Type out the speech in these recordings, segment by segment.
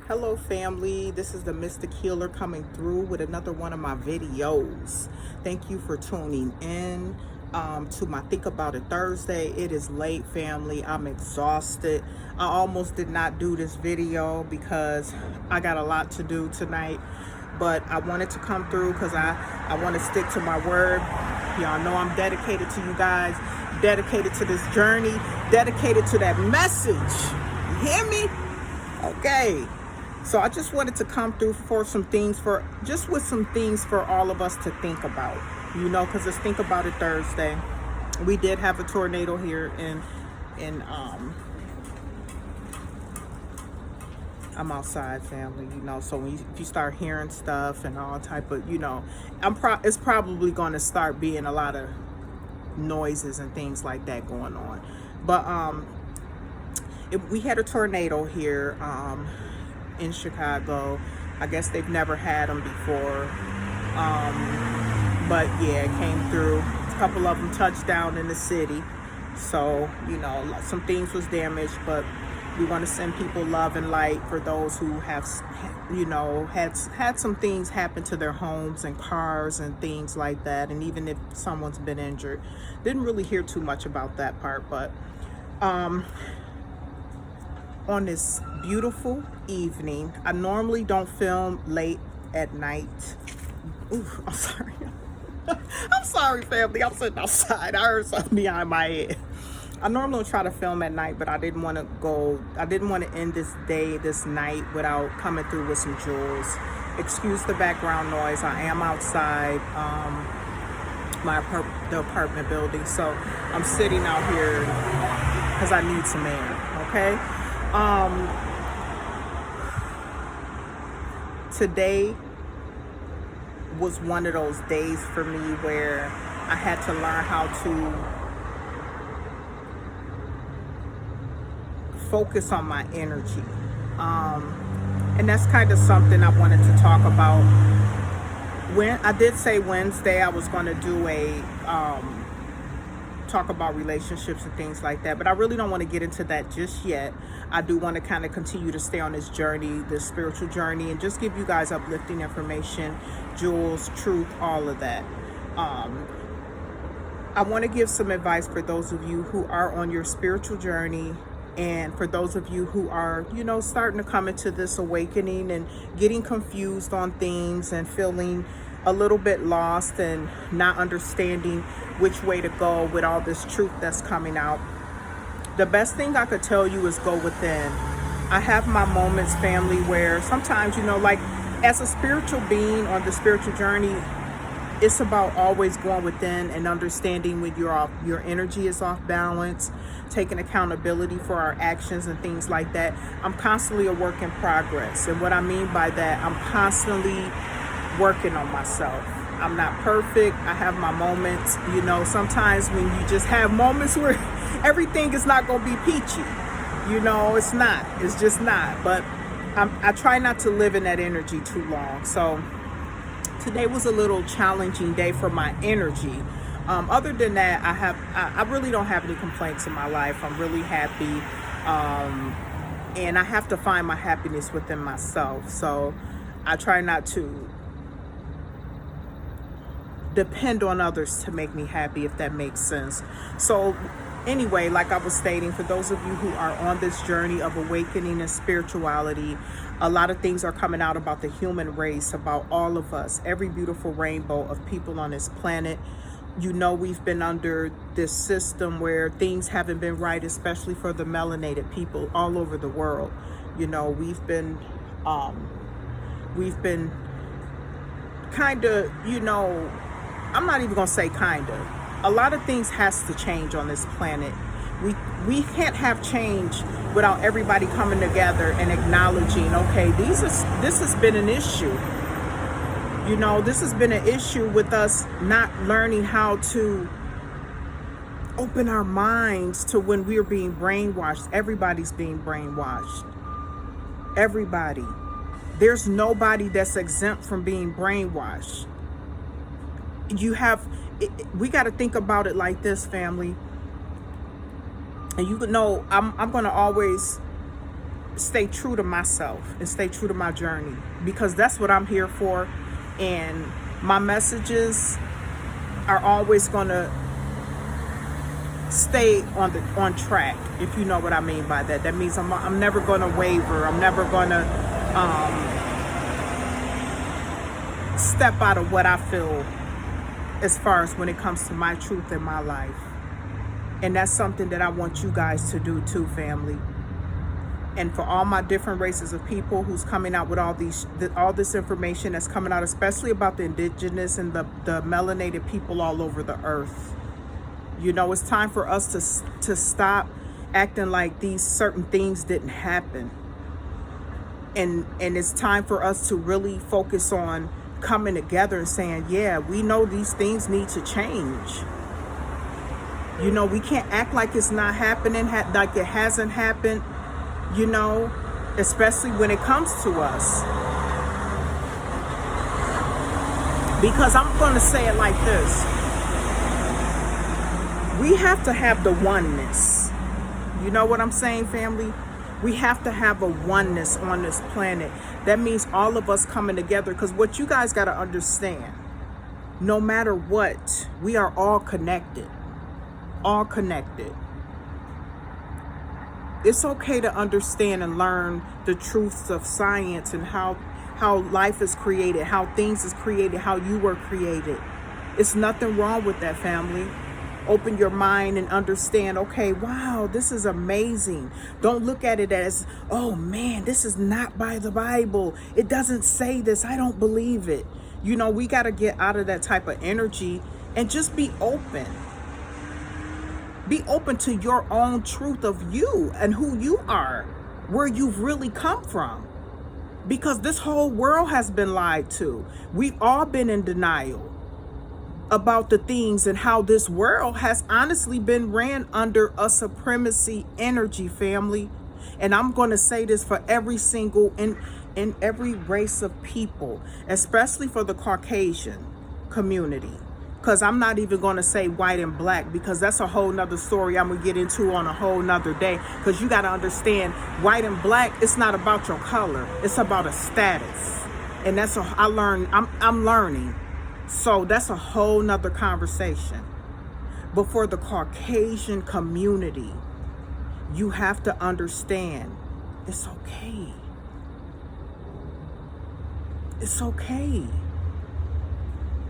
Hello family, this is the Mystic Healer coming through with another one of my videos. Thank you for tuning in to my Think About It Thursday. It is late family, I'm exhausted. I almost did not do this video because I got a lot to do tonight, but I wanted to come through because I want to stick to my word. Y'all know I'm dedicated to you guys, dedicated to this journey, dedicated to that message. You hear me? Okay. So I just wanted to come through for some things with some things for all of us to think about, because it's Think About It Thursday. We did have a tornado here in I'm outside family, so if you start hearing stuff and all type of, it's probably going to start being a lot of noises and things like that going on. But we had a tornado here in Chicago. I guess they've never had them before, but yeah, it came through. A couple of them touched down in the city, so some things was damaged, but we want to send people love and light for those who have had some things happen to their homes and cars and things like that. And even if someone's been injured, didn't really hear too much about that part. But on this beautiful evening, I normally don't film late at night. Ooh, I'm sorry. I'm sorry, family. I'm sitting outside. I heard something behind my head. I normally try to film at night, but I didn't want to end this night without coming through with some jewels. Excuse the background noise. I am outside the apartment building, so I'm sitting out here because I need some air. Okay. Today was one of those days for me where I had to learn how to focus on my energy. And that's kind of something I wanted to talk about. When I did say Wednesday I was going to do a talk about relationships and things like that, but I really don't want to get into that just yet. I do want to kind of continue to stay on this journey, this spiritual journey, and just give you guys uplifting information, jewels, truth, all of that. I want to give some advice for those of you who are on your spiritual journey, and for those of you who are, starting to come into this awakening and getting confused on things and feeling a little bit lost and not understanding which way to go with all this truth that's coming out. The best thing I could tell you is go within. I have my moments, family, where sometimes, like as a spiritual being on the spiritual journey, it's about always going within and understanding when your energy is off balance, taking accountability for our actions and things like that. I'm constantly a work in progress. And what I mean by that, I'm constantly working on myself. I'm not perfect. I have my moments. Sometimes when you just have moments where everything is not going to be peachy, it's not. It's just not. But I try not to live in that energy too long. So today was a little challenging day for my energy. Other than that, I really don't have any complaints in my life. I'm really happy. And I have to find my happiness within myself. So I try not to depend on others to make me happy, if that makes sense. So anyway, like I was stating, for those of you who are on this journey of awakening and spirituality, a lot of things are coming out about the human race, about all of us, every beautiful rainbow of people on this planet. We've been under this system where things haven't been right, especially for the melanated people all over the world. We've been kind of, I'm not even gonna say kind of. A lot of things has to change on this planet. We can't have change without everybody coming together and acknowledging, okay, this has been an issue. This has been an issue with us not learning how to open our minds to when we're being brainwashed. Everybody's being brainwashed. Everybody. There's nobody that's exempt from being brainwashed. We got to think about it like this, family. And I'm going to always stay true to myself and stay true to my journey, because that's what I'm here for. And my messages are always going to stay on track, if you know what I mean by that. That means I'm never going to waver. I'm never going to step out of what I feel as far as when it comes to my truth in my life. And that's something that I want you guys to do too, family. And for all my different races of people who's coming out with all this information that's coming out, especially about the indigenous and the melanated people all over the earth. You know, it's time for us to stop acting like these certain things didn't happen. And it's time for us to really focus on coming together and saying, yeah, we know these things need to change. You know, we can't act like it's not happening, like it hasn't happened, you know, especially when it comes to us. Because I'm going to say it like this. We have to have the oneness. You know what I'm saying, family? We have to have a oneness on this planet. That means all of us coming together. Because what you guys got to understand, no matter what, we are all connected. All connected. It's okay to understand and learn the truths of science and how life is created, how things is created, how you were created. It's nothing wrong with that, family. Open your mind and understand, okay, wow, this is amazing. Don't look at it as, oh man, this is not by the Bible. It doesn't say this. I don't believe it. You know, we got to get out of that type of energy and just be open. Be open to your own truth of you and who you are, where you've really come from. Because this whole world has been lied to. We've all been in denial about the things and how this world has honestly been ran under a supremacy energy, family. And I'm going to say this for every single, in every race of people, especially for the Caucasian community. Because I'm not even going to say white and black, because that's a whole nother story I'm going to get into on a whole nother day. Because you got to understand, white and black, it's not about your color. It's about a status. And that's I'm learning. So that's a whole nother conversation. But for the Caucasian community, you have to understand, it's okay. It's okay.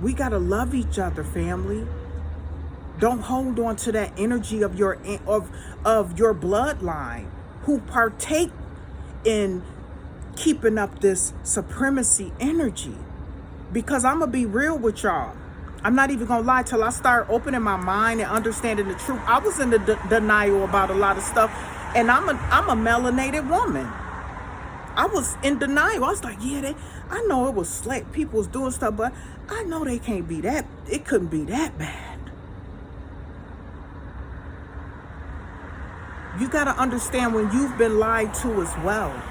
We got to love each other, family. Don't hold on to that energy of your bloodline who partake in keeping up this supremacy energy. Because I'm going to be real with y'all. I'm not even going to lie, till I start opening my mind and understanding the truth. I was in the denial about a lot of stuff, and I'm a melanated woman. I was in denial. I was like, yeah, I know it was slick. People was doing stuff, but I know they can't be that. It couldn't be that bad. You got to understand when you've been lied to as well.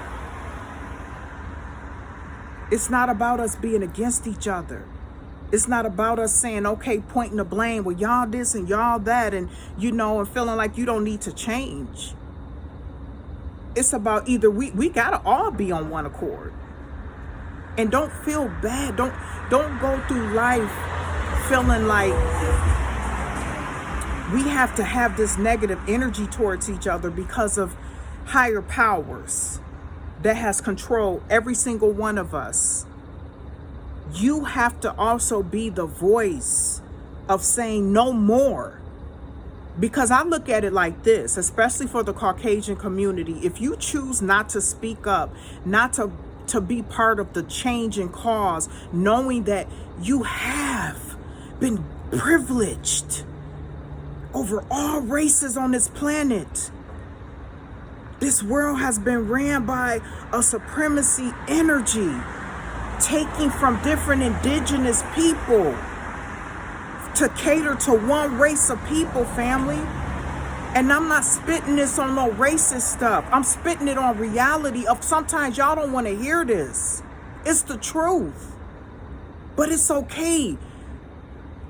It's not about us being against each other. It's not about us saying, okay, pointing the blame, well, y'all this and y'all that, and, you know, and feeling like you don't need to change. It's about either we got to all be on one accord. And don't feel bad. Don't go through life feeling like we have to have this negative energy towards each other because of higher powers that has controlled every single one of us. You have to also be the voice of saying no more. Because I look at it like this, especially for the Caucasian community. If you choose not to speak up, not to be part of the change and cause, knowing that you have been privileged over all races on this planet. This world has been ran by a supremacy energy, taking from different indigenous people to cater to one race of people, family. And I'm not spitting this on no racist stuff. I'm spitting it on reality of sometimes y'all don't want to hear this. It's the truth. But it's okay.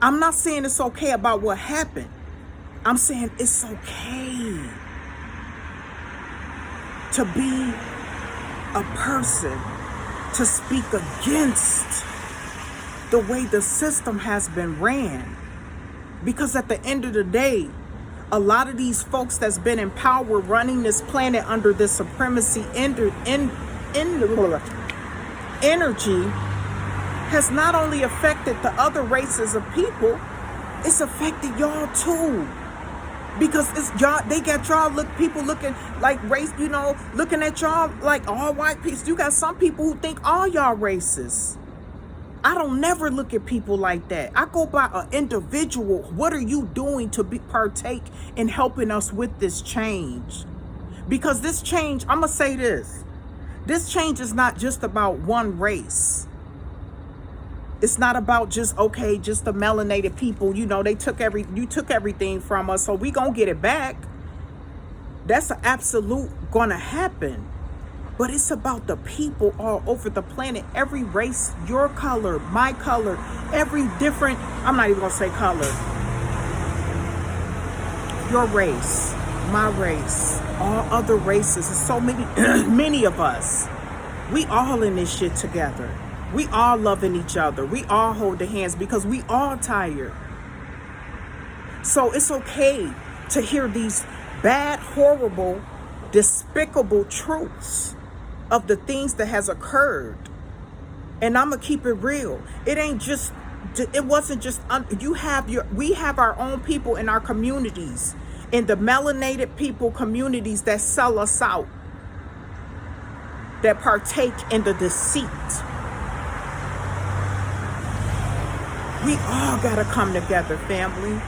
I'm not saying it's okay about what happened. I'm saying it's okay to be a person to speak against the way the system has been ran. Because at the end of the day, a lot of these folks that's been in power running this planet under this supremacy energy has not only affected the other races of people, it's affected y'all too. Because it's y'all, they got y'all people looking like race, looking at y'all like all white people. You got some people who think all y'all racist. I don't never look at people like that. I go by an individual. What are you doing to partake in helping us with this change? Because this change, I'm going to say this change is not just about one race. It's not about just the melanated people. You took everything from us, so we gonna get it back. That's an absolute gonna happen. But it's about the people all over the planet. Every race, your color, my color, every different, I'm not even gonna say color. Your race, my race, all other races. There's so many, many of us. We all in this shit together. We all loving each other. We all holding hands because we all tired. So it's okay to hear these bad, horrible, despicable truths of the things that has occurred. And I'm going to keep it real. It wasn't just, we have our own people in our communities, in the melanated people communities that sell us out, that partake in the deceit. We all gotta come together, family.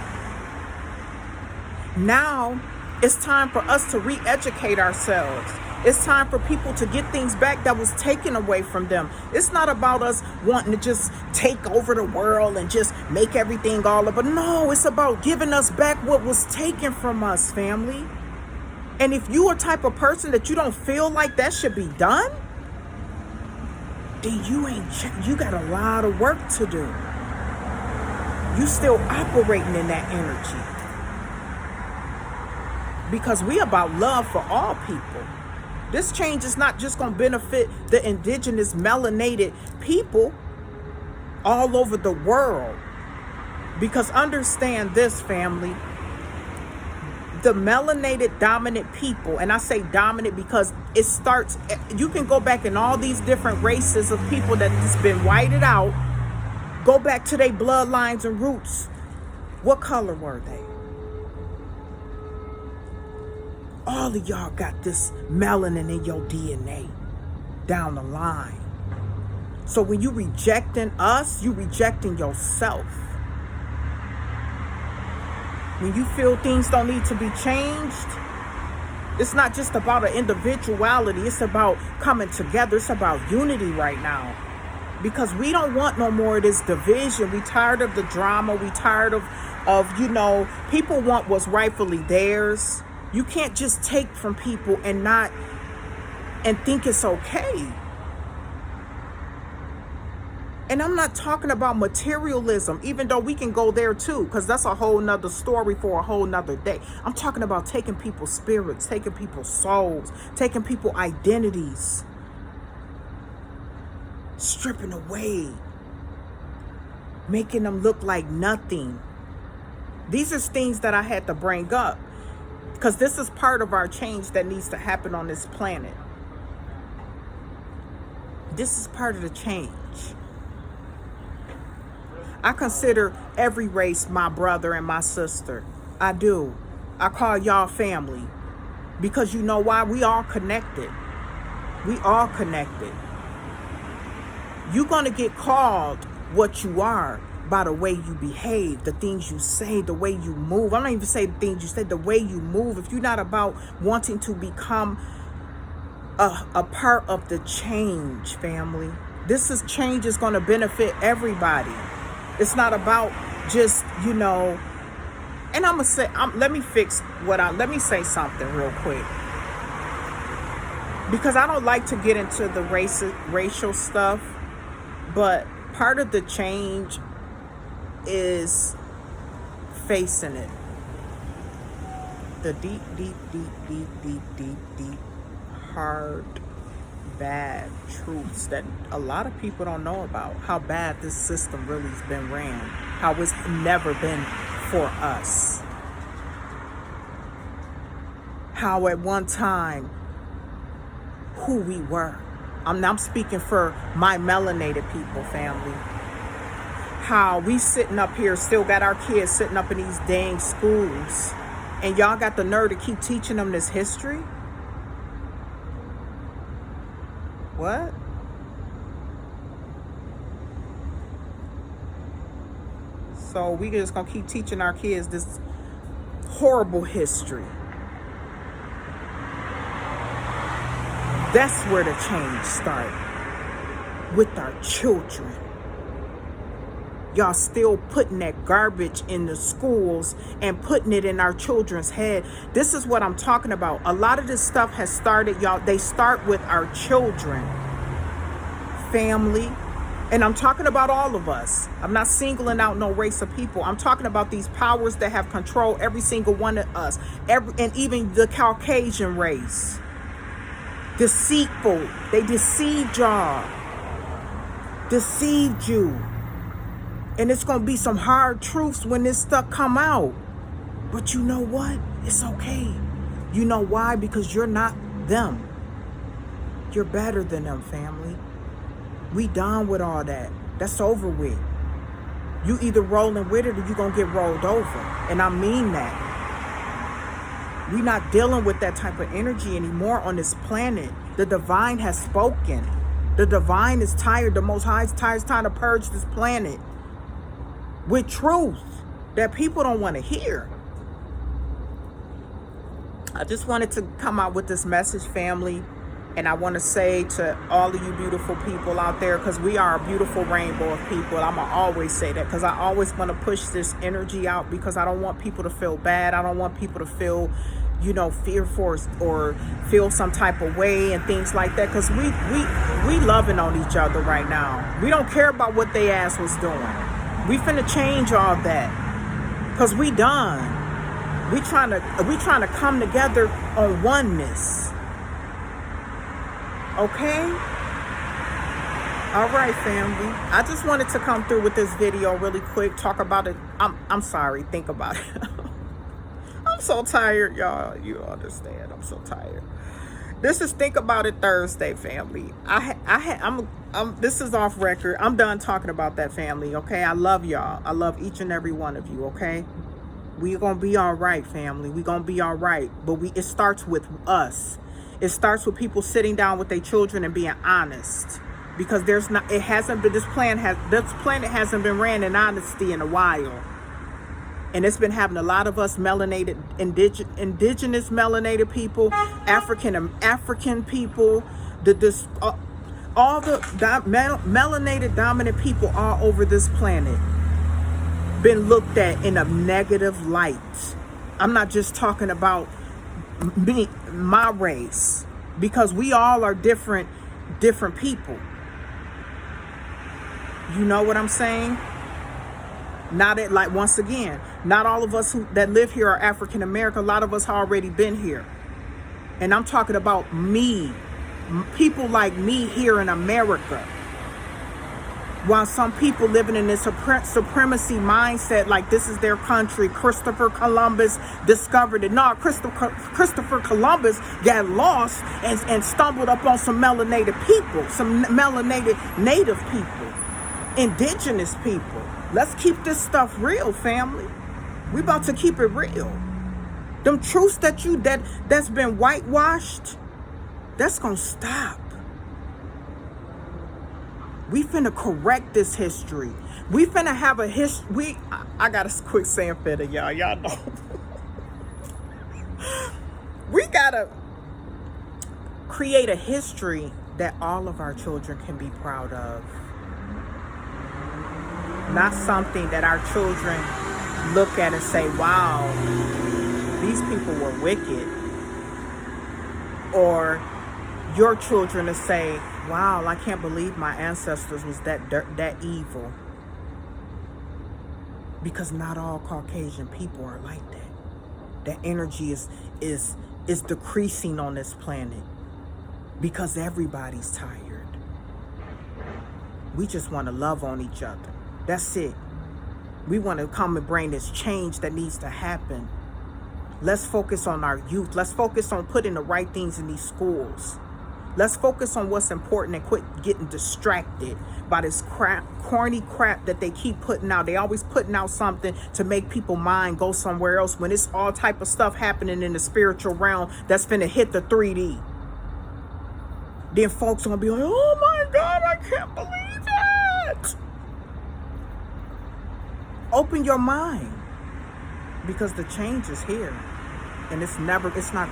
Now, it's time for us to re-educate ourselves. It's time for people to get things back that was taken away from them. It's not about us wanting to just take over the world and just make everything all about. No, it's about giving us back what was taken from us, family. And if you are a type of person that you don't feel like that should be done, then you got a lot of work to do. You still operating in that energy. Because we about love for all people. This change is not just going to benefit the indigenous melanated people all over the world. Because understand this, family. The melanated dominant people, and I say dominant because it starts, you can go back in all these different races of people that has been whited out. Go back to their bloodlines and roots. What color were they? All of y'all got this melanin in your DNA down the line. So when you rejecting us, you rejecting yourself. When you feel things don't need to be changed, it's not just about an individuality. It's about coming together. It's about unity right now. Because we don't want no more of this division. We tired of the drama. We tired of people want what's rightfully theirs. You can't just take from people and think it's okay. And I'm not talking about materialism, even though we can go there too, because that's a whole nother story for a whole nother day. I'm talking about taking people's spirits, taking people's souls, taking people's identities. Stripping away, making them look like nothing. These are things that I had to bring up because this is part of our change that needs to happen on this planet. This is part of the change. I consider every race my brother and my sister. I do. I call y'all family because you know why? We all connected. We all connected. You're going to get called what you are by the way you behave, the things you say, the way you move. I'm not even saying the things you say, the way you move. If you're not about wanting to become a part of the change, family, change is going to benefit everybody. It's not about just, and I'm going to say, let me say something real quick. Because I don't like to get into the racial stuff. But part of the change is facing it. The deep, hard, bad truths that a lot of people don't know about. How bad this system really has been ran. How it's never been for us. How at one time, who we were. I'm speaking for my melanated people, family. How we sitting up here, still got our kids sitting up in these dang schools, and y'all got the nerve to keep teaching them this history? What? So we just gonna keep teaching our kids this horrible history. That's where the change started. With our children. Y'all still putting that garbage in the schools and putting it in our children's head. This is what I'm talking about. A lot of this stuff has started, y'all. They start with our children, family. And I'm talking about all of us. I'm not singling out no race of people. I'm talking about these powers that have control every single one of us. And even the Caucasian race. Deceitful. They deceived y'all. Deceived you. And it's going to be some hard truths when this stuff come out. But you know what? It's okay. You know why? Because you're not them. You're better than them, family. We done with all that. That's over with. You either rolling with it or you going to get rolled over. And I mean that. We're not dealing with that type of energy anymore on this planet. The divine has spoken. The divine is tired. The Most High is tired. It's time to purge this planet with truth that people don't want to hear. I just wanted to come out with this message, family. And I want to say to all of you beautiful people out there, because we are a beautiful rainbow of people. I'm going to always say that because I always want to push this energy out because I don't want people to feel bad. I don't want people to feel, fearful or feel some type of way and things like that. Because we loving on each other right now. We don't care about what they ass was doing. We finna change all that because we done. We trying to come together on oneness. Okay? All right, family. I just wanted to come through with this video really quick, talk about it. I'm sorry, think about it. I'm so tired, y'all. You understand. I'm so tired. This is Think About It Thursday, family. This is off record. I'm done talking about that, family, okay? I love y'all. I love each and every one of you, okay? We're going to be all right, family. We're going to be all right. But it starts with us. It starts with people sitting down with their children and being honest, because this planet hasn't been ran in honesty in a while, and it's been having a lot of us melanated, indigenous melanated people, African people, all the melanated dominant people all over this planet been looked at in a negative light. I'm not just talking about my race, because we all are different people. You know what I'm saying? Once again, not all of us that live here are African American. A lot of us have already been here. And I'm talking about me, people like me here in America. While some people living in this supremacy mindset, like this is their country. Christopher Columbus discovered it. No, Christopher Columbus got lost and stumbled up on some melanated people, some melanated native people, indigenous people. Let's keep this stuff real, family. We about to keep it real. Them truths that's been whitewashed, that's gonna stop. We finna correct this history. We finna have a history. I got a quick saying for it, y'all. Y'all know. We gotta create a history that all of our children can be proud of. Not something that our children look at and say, wow, these people were wicked. Or your children to say, wow, I can't believe my ancestors was that evil. Because not all Caucasian people are like that. That energy is decreasing on this planet. because everybody's tired. We just want to love on each other. That's it. We want to come and bring this change that needs to happen. Let's focus on our youth. Let's focus on putting the right things in these schools. Let's focus on what's important and quit getting distracted by this crap, corny crap that they keep putting out. They always putting out something to make people's mind go somewhere else when it's all type of stuff happening in the spiritual realm that's finna hit the 3D. Then folks gonna be like, oh my God, I can't believe it. Open your mind, because the change is here and it's not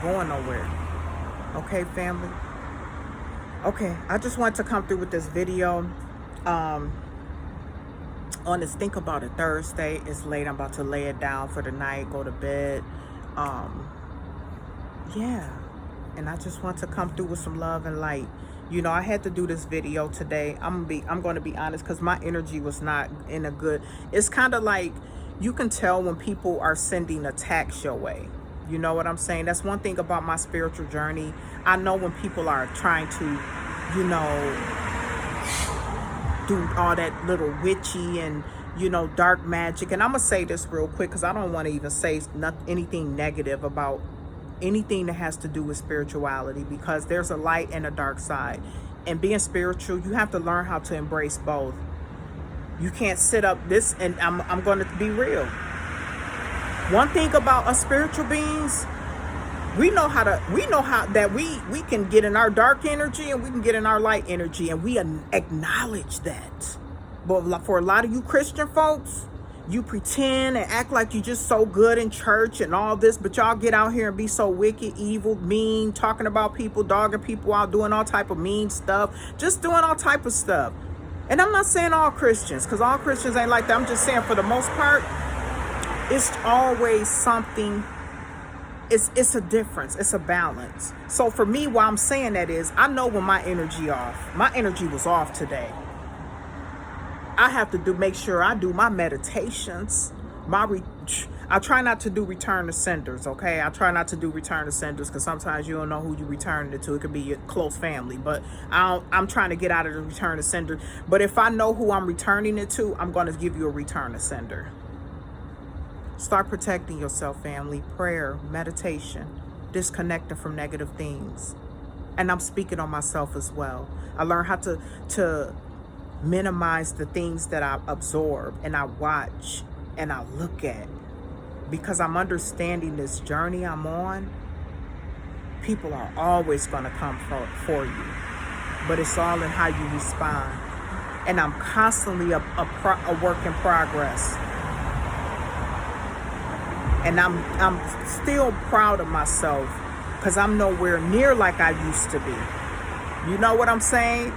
going nowhere. Okay, family? Okay, I just want to come through with this video on this Think About It Thursday. It's late. I'm about to lay it down for the night, go to bed. Yeah, and I just want to come through with some love and light. You know, I had to do this video today. I'm going to be honest, because my energy was not in a good. It's kind of like you can tell when people are sending attacks your way. You know what I'm saying? That's one thing about my spiritual journey. I know when people are trying to, you know, do all that little witchy and, you know, dark magic. And I'm going to say this real quick, because I don't want to even say anything negative about anything that has to do with spirituality, because there's a light and a dark side. And being spiritual, you have to learn how to embrace both. You can't sit up this, and I'm going to be real. One thing about us spiritual beings, we know how that we can get in our dark energy and we can get in our light energy, and we acknowledge that. But for a lot of you Christian folks, you pretend and act like you're just so good in church and all this, but y'all get out here and be so wicked, evil, mean, talking about people, dogging people out, doing all type of mean stuff, just doing all type of stuff. And I'm not saying all Christians, because all Christians ain't like that. I'm just saying for the most part, it's always something. It's a difference. It's a balance. So for me, why I'm saying that is, I know when my energy off. My energy was off today. I have to make sure I do my meditations. I try not to do return to senders, okay? I try not to do return to senders, because sometimes you don't know who you return it to. It could be your close family, but I'm trying to get out of the return to sender. But if I know who I'm returning it to, I'm going to give you a return to sender. Start protecting yourself, family. Prayer, meditation, disconnecting from negative things. And I'm speaking on myself as well. I learned how to minimize the things that I absorb and I watch and I look at, because I'm understanding this journey I'm on. People are always going to come for you, but it's all in how you respond. And I'm constantly a work in progress. And I'm still proud of myself, because I'm nowhere near like I used to be. You know what I'm saying?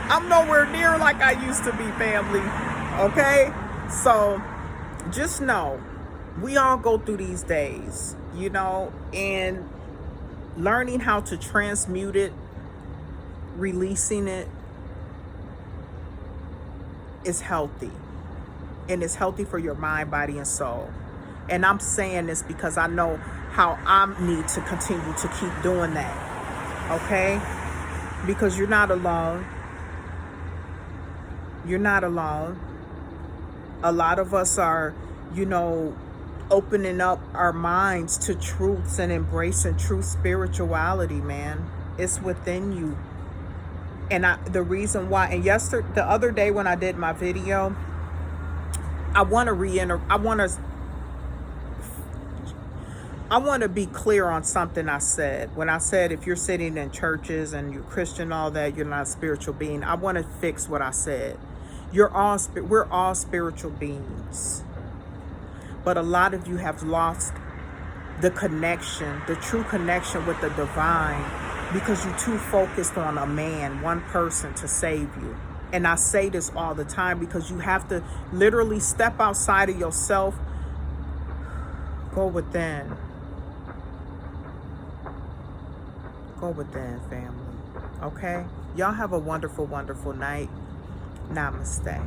I'm nowhere near like I used to be, family. Okay? So just know, we all go through these days, you know, and learning how to transmute it, releasing it, is healthy. And it's healthy for your mind, body, and soul. And I'm saying this because I know how I need to continue to keep doing that. Okay? Because you're not alone. You're not alone. A lot of us are, you know, opening up our minds to truths and embracing true spirituality, man. It's within you. And the reason why, and the other day when I did my video, I want to be clear on something I said. When I said, if you're sitting in churches and you're Christian, all that, you're not a spiritual being. I want to fix what I said. We're all spiritual beings. But a lot of you have lost the connection, the true connection with the divine, because you're too focused on a man, one person to save you. And I say this all the time, because you have to literally step outside of yourself, go within. Go within, family. Okay? Y'all have a wonderful, wonderful night. Namaste.